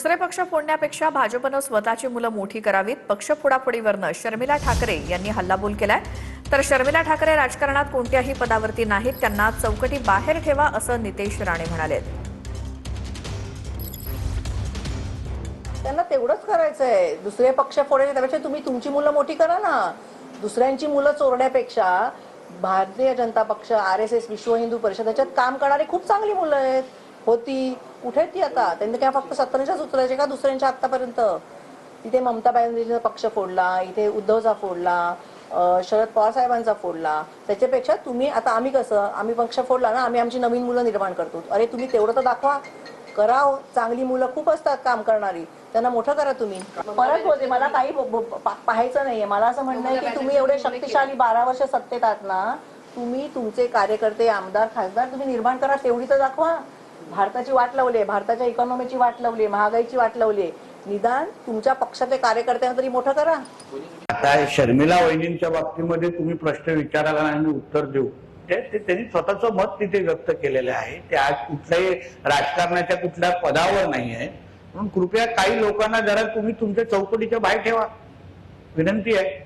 दुसरे पक्ष फोडण्यापेक्षा भाजपनं स्वतःची मुलं मोठी करावीत. पक्ष फोडाफोडीवरनं शर्मिला ठाकरे यांनी हल्लाबोल केलाय. तर शर्मिला ठाकरे राजकारणात कोणत्याही पदावरती नाहीत, त्यांना चौकटी बाहेर ठेवा असं नितेश राणे म्हणाले. त्यांना तेवढंच करायचंय. दुसरे पक्ष फोडायचे त्यापेक्षा तुम्ही तुमची मुलं मोठी करा ना. दुसऱ्यांची मुलं चोरण्यापेक्षा भारतीय जनता पक्ष, RSS, विश्व हिंदू परिषद याच्यात काम करणारी खूप चांगली मुलं आहेत. होती कुठे ती आता? त्यांनी काय फक्त 17च्याच उचलायचे का दुसऱ्यांच्या आतापर्यंत? तिथे ममता बॅनर्जीचा पक्ष फोडला, इथे उद्धवचा फोडला, शरद पवार साहेबांचा फोडला. त्याच्यापेक्षा तुम्ही आता आम्ही पक्ष फोडला ना, आम्ही आमची नवीन मुलं निर्माण करतो. अरे तुम्ही तेवढं तर दाखवा. करा. चांगली मुलं खूप असतात काम करणारी, त्यांना मोठं करा तुम्ही. परत होते मला काही पाहायचं नाहीये. मला असं म्हणणं आहे की तुम्ही एवढे शक्तिशाली 12 वर्ष सत्तेत आहात ना, तुम्ही तुमचे कार्यकर्ते, आमदार, खासदार तुम्ही निर्माण करा. तेवढी तर दाखवा. भारताची वाट लावली, भारताच्या इकॉनॉमीची वाट लावली, महागाईची वाट लावली. निदान तुमच्या पक्षाचे कार्यकर्त्यांना तरी मोठं करा. आता शर्मिला वहिनींच्या बाबतीमध्ये तुम्ही प्रश्न विचारायला आणि उत्तर देऊ, त्यांनी स्वतःचं मत तिथे व्यक्त केलेलं आहे. ते आज कुठल्याही राजकारणाच्या कुठल्या पदावर नाही आहे. म्हणून कृपया काही लोकांना जरा तुम्ही तुमच्या चौकटीच्या बाहेर ठेवा, विनंती आहे.